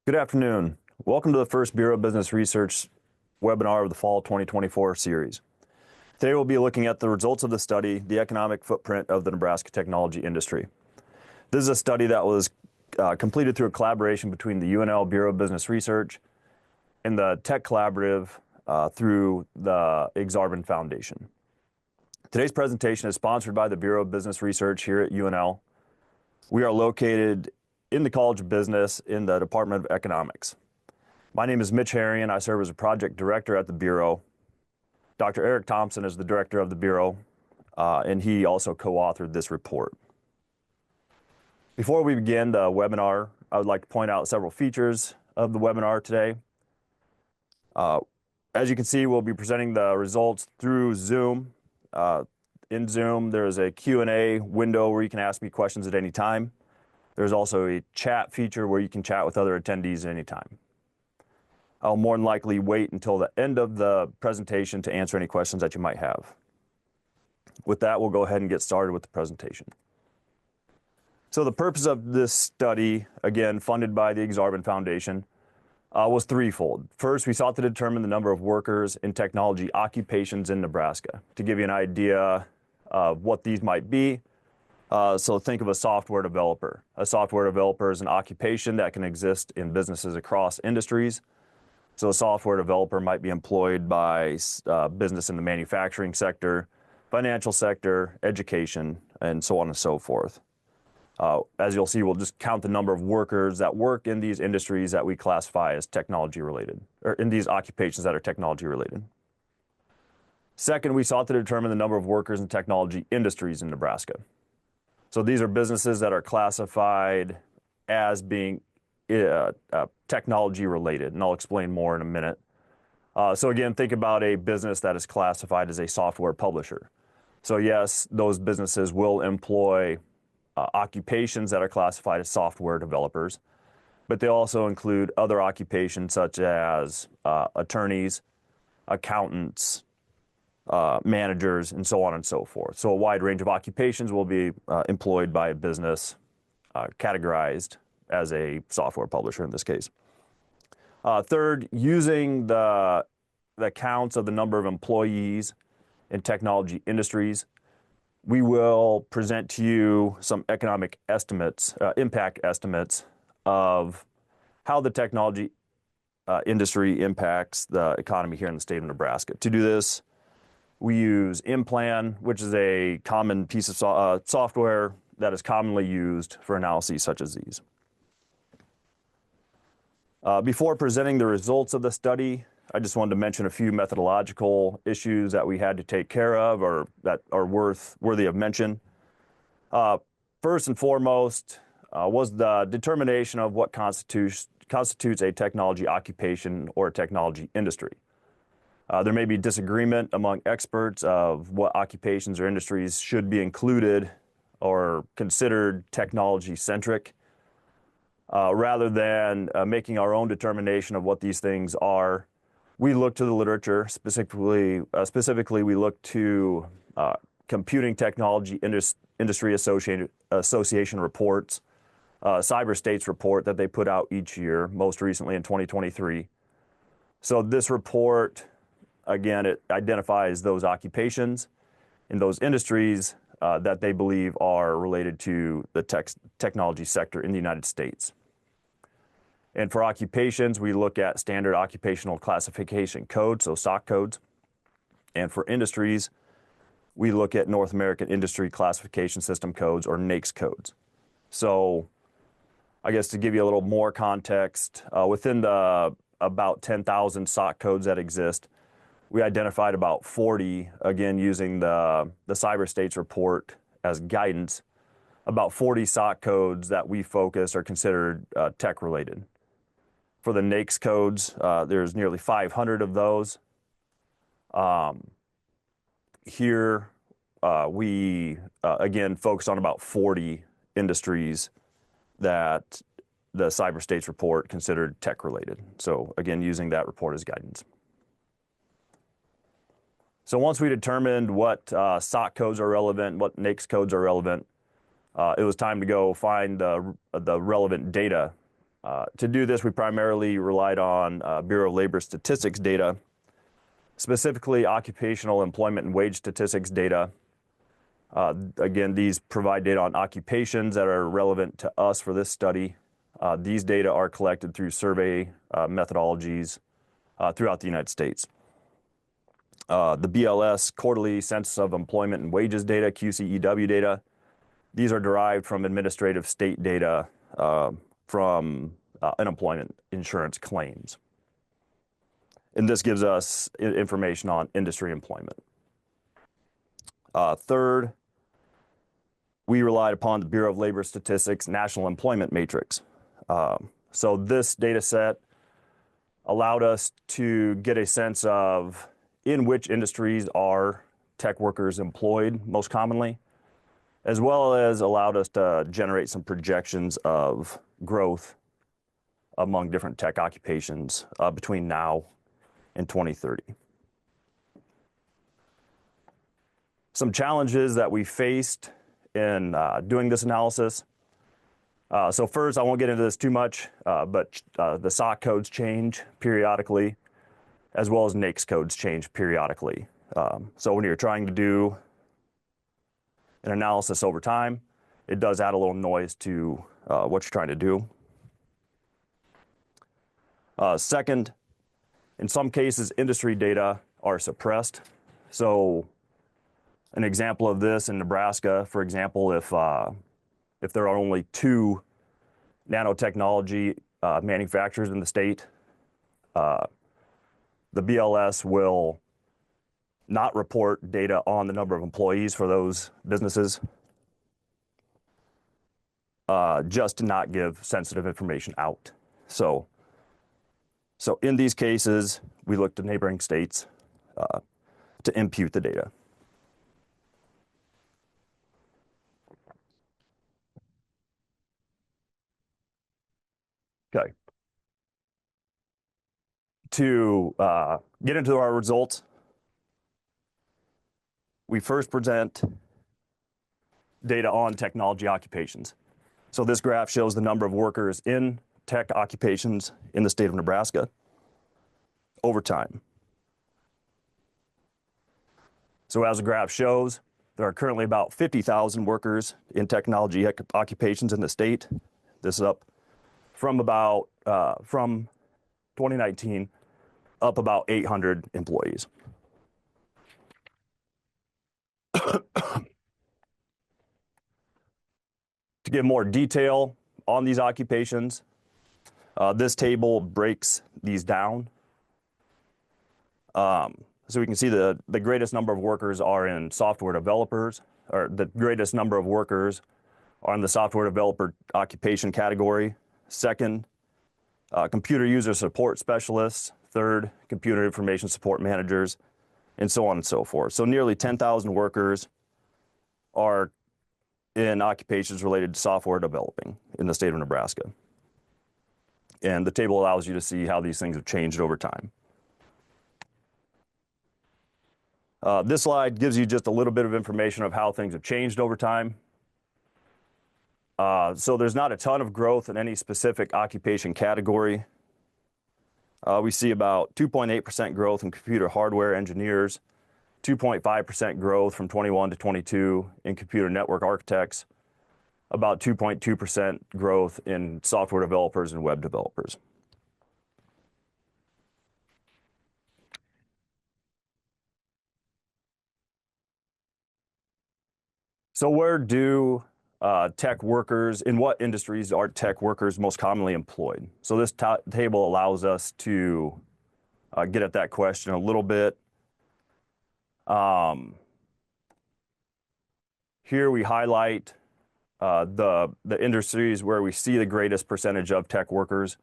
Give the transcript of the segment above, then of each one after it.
Good afternoon. Welcome to the first Bureau of Business Research webinar of the Fall 2024 series. Today we'll be looking at the results of the study, The Economic Footprint of the Nebraska Technology Industry. This is a study that was completed through a collaboration between the UNL Bureau of Business Research and the Tech Collaborative through the Exarban Foundation. Today's presentation is sponsored by the Bureau of Business Research here at UNL. We are located in the College of Business in the Department of Economics. My name is Mitch Herian. I serve as a project director at the Bureau. Dr. Eric Thompson is the director of the Bureau, and he also co-authored this report. Before we begin the webinar, I would like to point out several features of the webinar today. As you can see, we'll be presenting the results through Zoom. In Zoom, there is a Q&A window where you can ask me questions at any time. There's also a chat feature where you can chat with other attendees at any time. I'll more than likely wait until the end of the presentation to answer any questions that you might have. With that, we'll go ahead and get started with the presentation. So the purpose of this study, again, funded by the Exarban Foundation, was threefold. First, we sought to determine the number of workers in technology occupations in Nebraska. To give you an idea of what these might be, so think of a software developer. A software developer is an occupation that can exist in businesses across industries. So a software developer might be employed by business in the manufacturing sector, financial sector, education, and so on and so forth. As you'll see, we'll just count the number of workers that work in these industries that we classify as technology related, or in these occupations that are technology related. Second, we sought to determine the number of workers in technology industries in Nebraska. So these are businesses that are classified as being technology related, and I'll explain more in a minute. So again, think about a business that is classified as a software publisher. So yes, those businesses will employ occupations that are classified as software developers, but they also include other occupations such as attorneys, accountants, managers, and so on and so forth. So a wide range of occupations will be employed by a business categorized as a software publisher in this case. Third, using the counts of the number of employees in technology industries, we will present to you some economic estimates, impact estimates of how the technology industry impacts the economy here in the state of Nebraska. To do this, we use InPlan, which is a common piece of software that is commonly used for analyses such as these. Before presenting the results of the study, I just wanted to mention a few methodological issues that we had to take care of or that are worthy of mention. First and foremost was the determination of what constitutes a technology occupation or a technology industry. There may be disagreement among experts of what occupations or industries should be included or considered technology-centric. Rather than making our own determination of what these things are, we look to the literature. Specifically, we look to Computing Technology Industry Association reports, Cyber States report that they put out each year, most recently in 2023. So this report, again, it identifies those occupations in those industries that they believe are related to the technology sector in the United States. And for occupations, we look at Standard Occupational Classification Codes, so SOC codes. And for industries, we look at North American Industry Classification System codes, or NAICS codes. So I guess to give you a little more context, within the about 10,000 SOC codes that exist, we identified about 40, again, using the Cyber States report as guidance, about 40 SOC codes that we focus are considered tech-related. For the NAICS codes, there's nearly 500 of those. Here, we, again, focus on about 40 industries that the Cyber States report considered tech-related. So, again, using that report as guidance. So once we determined what SOC codes are relevant, what NAICS codes are relevant, it was time to go find the relevant data To do this, we primarily relied on Bureau of Labor Statistics data, specifically occupational employment and wage statistics data. Again, these provide data on occupations that are relevant to us for this study. These data are collected through survey methodologies throughout the United States. The BLS quarterly census of employment and wages data, QCEW data, these are derived from administrative state data from unemployment insurance claims. And this gives us information on industry employment. Third, we relied upon the Bureau of Labor Statistics National Employment Matrix. So this data set allowed us to get a sense of in which industries are tech workers employed most commonly, as well as allowed us to generate some projections of growth among different tech occupations between now and 2030. Some challenges that we faced in doing this analysis. So first, I won't get into this too much, but the SOC codes change periodically, as well as NAICS codes change periodically. So when you're trying to do an analysis over time, it does add a little noise to what you're trying to do. Second, in some cases, industry data are suppressed. So an example of this in Nebraska, for example, if there are only 2 nanotechnology manufacturers in the state, the BLS will not report data on the number of employees for those businesses, just to not give sensitive information out. So in these cases, we look to neighboring states to impute the data. Okay. To get into our results, we first present data on technology occupations. So this graph shows the number of workers in tech occupations in the state of Nebraska over time. So as the graph shows, there are currently about 50,000 workers in technology occupations in the state. This is up from about, from 2019, up about 800 employees. To give more detail on these occupations, this table breaks these down. So we can see the greatest number of workers are in software developers, or the greatest number of workers are in the software developer occupation category. Second, computer user support specialists. Third, computer information support managers, and so on and so forth. So nearly 10,000 workers are in occupations related to software developing in the state of Nebraska. And the table allows you to see how these things have changed over time. This slide gives you just a little bit of information of how things have changed over time. So there's not a ton of growth in any specific occupation category. We see about 2.8% growth in computer hardware engineers, 2.5% growth from 21 to 22 in computer network architects, about 2.2% growth in software developers and web developers. So where do tech workers, in what industries are tech workers most commonly employed? So this table allows us to get at that question a little bit. Here we highlight the industries where we see the greatest percentage of tech workers.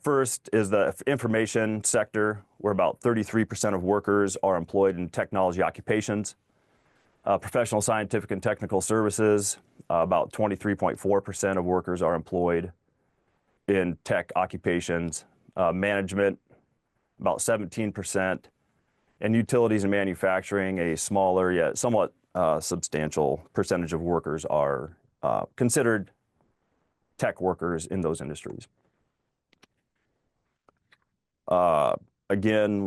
First is the information sector, where about 33% of workers are employed in technology occupations. Professional, scientific, and technical services, about 23.4% of workers are employed in tech occupations. Management, about 17%. And utilities and manufacturing, a smaller yet somewhat substantial percentage of workers are considered tech workers in those industries. Again,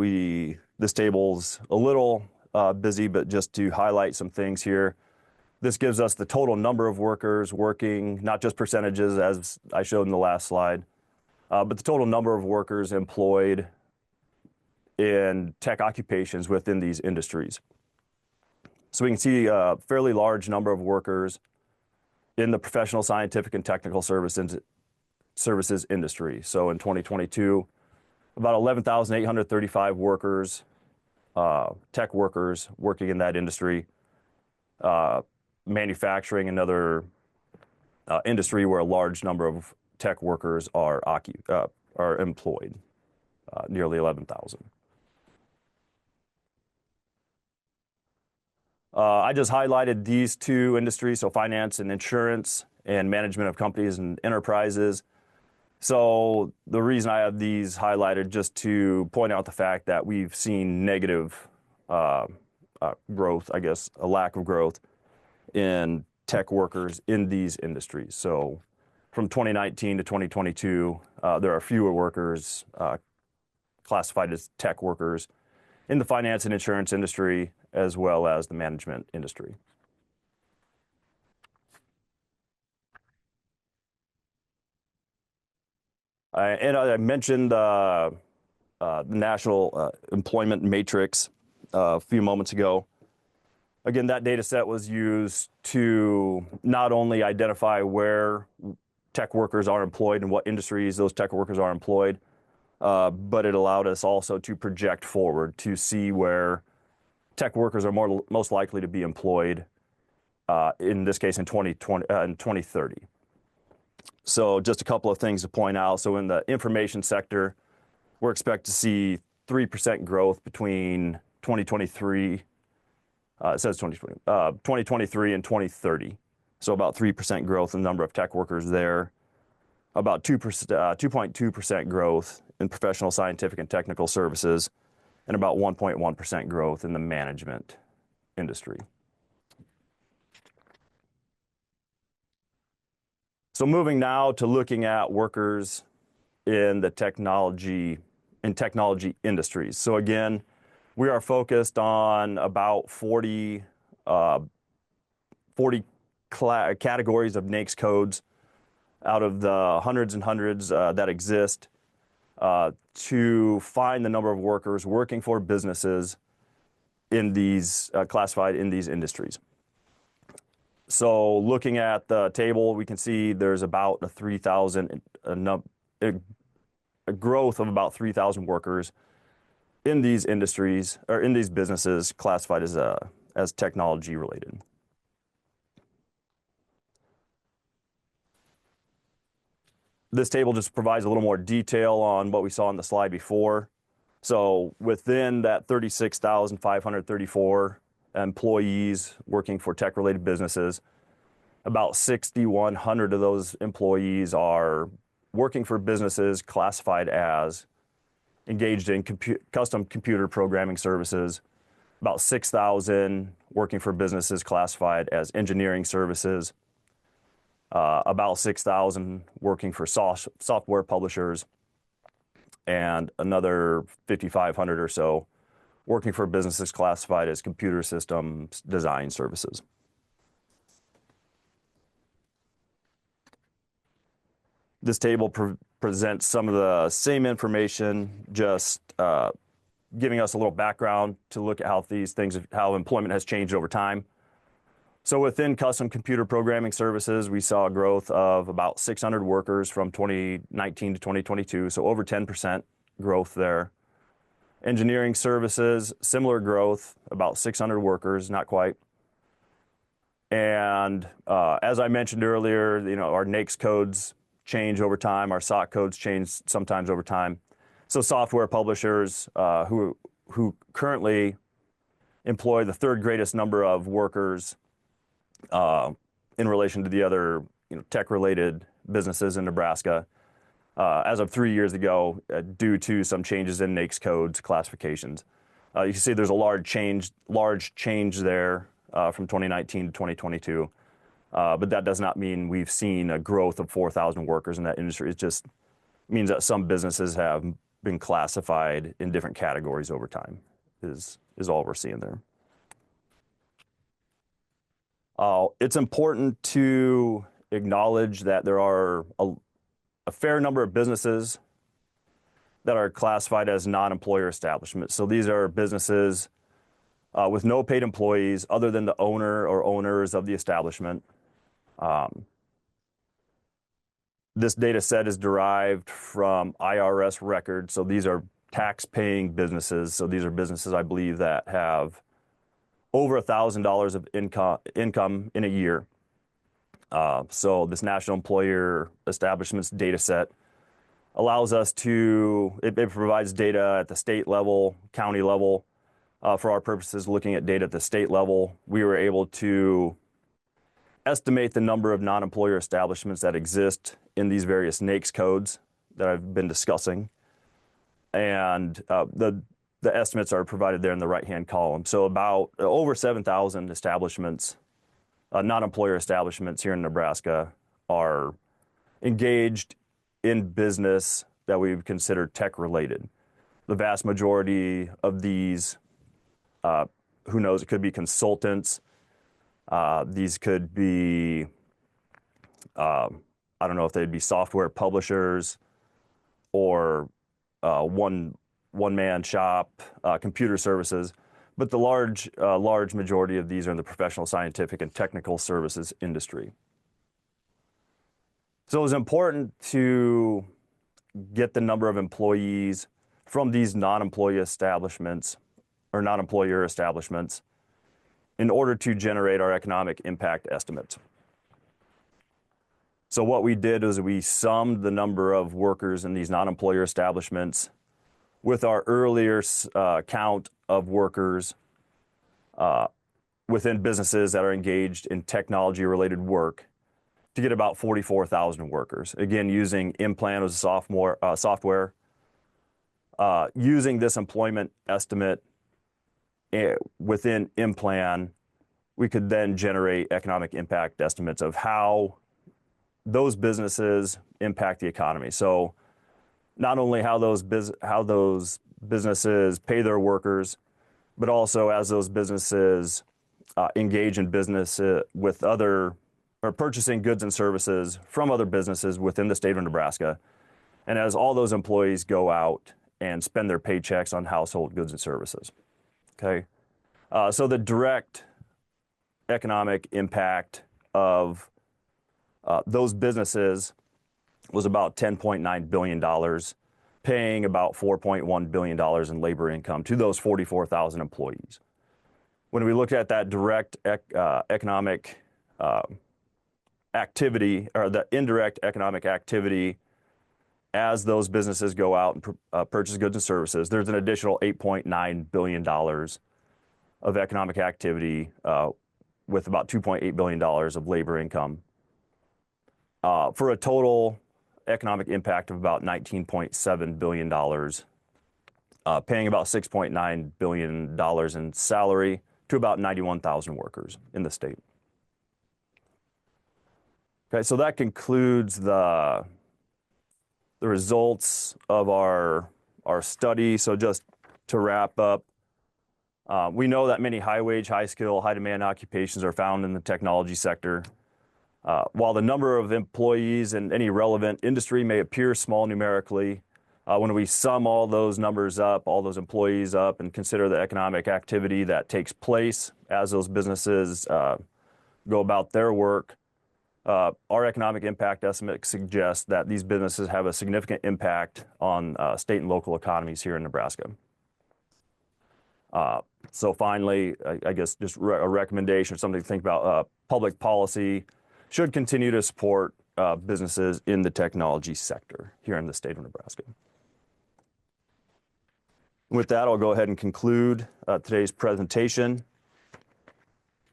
this table's a little busy, but just to highlight some things here. This gives us the total number of workers working, not just percentages as I showed in the last slide, but the total number of workers employed in tech occupations within these industries. So we can see a fairly large number of workers in the professional, scientific, and technical services industry. So in 2022, about 11,835 workers, tech workers working in that industry. Manufacturing, another industry where a large number of tech workers are employed, nearly 11,000. I just highlighted these two industries, so finance and insurance and management of companies and enterprises. So the reason I have these highlighted just to point out the fact that we've seen negative growth, I guess, a lack of growth in tech workers in these industries. So from 2019 to 2022, there are fewer workers classified as tech workers in the finance and insurance industry, as well as the management industry. And I mentioned the National Employment Matrix a few moments ago. Again, that data set was used to not only identify where tech workers are employed and what industries those tech workers are employed, but it allowed us also to project forward to see where tech workers are most likely to be employed, in this case in 2030. So just a couple of things to point out. So in the information sector, we're expected to see 3% growth between 2023, it says 2023 and 2030. So about 3% growth in the number of tech workers there. About 2.2% growth in professional, scientific, and technical services, and about 1.1% growth in the management industry. So moving now to looking at workers in the technology industries. So again, we are focused on about 40 categories of NAICS codes out of the hundreds and hundreds that exist to find the number of workers working for businesses in these classified in these industries. So looking at the table, we can see there's about a growth of about 3,000 workers in these industries or in these businesses classified as technology related. This table just provides a little more detail on what we saw on the slide before. So within that 36,534 employees working for tech-related businesses, about 6,100 of those employees are working for businesses classified as engaged in custom computer programming services, about 6,000 working for businesses classified as engineering services, about 6,000 working for software publishers, and another 5,500 or so working for businesses classified as computer systems design services. This table presents some of the same information, just giving us a little background to look at how employment has changed over time. So within custom computer programming services, we saw a growth of about 600 workers from 2019 to 2022, so over 10% growth there. Engineering services, similar growth, about 600 workers, not quite. And as I mentioned earlier, our NAICS codes change over time, our SOC codes change sometimes over time. So software publishers who currently employ the third greatest number of workers in relation to the other tech-related businesses in Nebraska, as of 3 years ago, due to some changes in NAICS codes classifications. You can see there's a large change there from 2019 to 2022. But that does not mean we've seen a growth of 4,000 workers in that industry. It just means that some businesses have been classified in different categories over time, is all we're seeing there. It's important to acknowledge that there are a fair number of businesses that are classified as non-employer establishments. So these are businesses with no paid employees other than the owner or owners of the establishment. This data set is derived from IRS records. So these are tax-paying businesses. So these are businesses, I believe, that have over $1,000 of income in a year. So this National Employer Establishments data set allows us to, it provides data at the state level, county level. For our purposes, looking at data at the state level, we were able to estimate the number of non-employer establishments that exist in these various NAICS codes that I've been discussing. And the estimates are provided there in the right-hand column. So about over 7,000 establishments, non-employer establishments here in Nebraska, are engaged in business that we would consider tech-related. The vast majority of these, who knows, it could be consultants. These could be, I don't know if they'd be software publishers or one-man shop, computer services. But the large majority of these are in the professional, scientific, and technical services industry. So it's important to get the number of employees from these non-employee establishments or non-employer establishments in order to generate our economic impact estimates. So what we did is we summed the number of workers in these non-employer establishments with our earlier count of workers within businesses that are engaged in technology-related work to get about 44,000 workers. Again, using Implan as a software. Using this employment estimate within Implan, we could then generate economic impact estimates of how those businesses impact the economy. So not only how those businesses pay their workers, but also as those businesses engage in business with other, or purchasing goods and services from other businesses within the state of Nebraska. And as all those employees go out and spend their paychecks on household goods and services. Okay. So the direct economic impact of those businesses was about $10.9 billion, paying about $4.1 billion in labor income to those 44,000 employees. When we look at that direct economic activity, or the indirect economic activity, as those businesses go out and purchase goods and services, there's an additional $8.9 billion of economic activity with about $2.8 billion of labor income for a total economic impact of about $19.7 billion, paying about $6.9 billion in salary to about 91,000 workers in the state. Okay, so that concludes the results of our study. So just to wrap up, we know that many high-wage, high-skill, high-demand occupations are found in the technology sector. While the number of employees in any relevant industry may appear small numerically, when we sum all those numbers up, all those employees up, and consider the economic activity that takes place as those businesses go about their work, our economic impact estimate suggests that these businesses have a significant impact on state and local economies here in Nebraska. So finally, I guess just a recommendation, something to think about, public policy should continue to support businesses in the technology sector here in the state of Nebraska. With that, I'll go ahead and conclude today's presentation.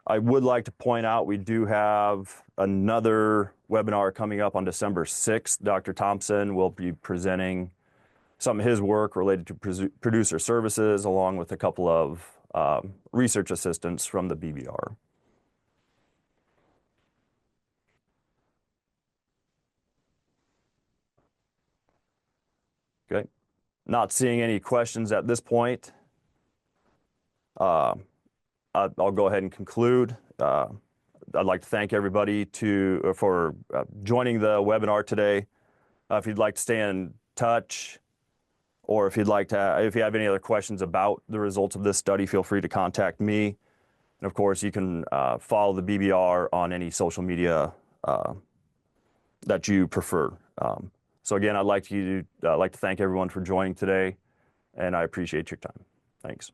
I would like to point out we do have another webinar coming up on December 6th. Dr. Thompson will be presenting some of his work related to producer services, along with a couple of research assistants from the BBR. Not seeing any questions at this point. I'll go ahead and conclude. I'd like to thank everybody for joining the webinar today. If you'd like to stay in touch, or if you have any other questions about the results of this study, feel free to contact me. And of course, you can follow the BBR on any social media that you prefer. So again, I'd like to thank everyone for joining today, and I appreciate your time. Thanks.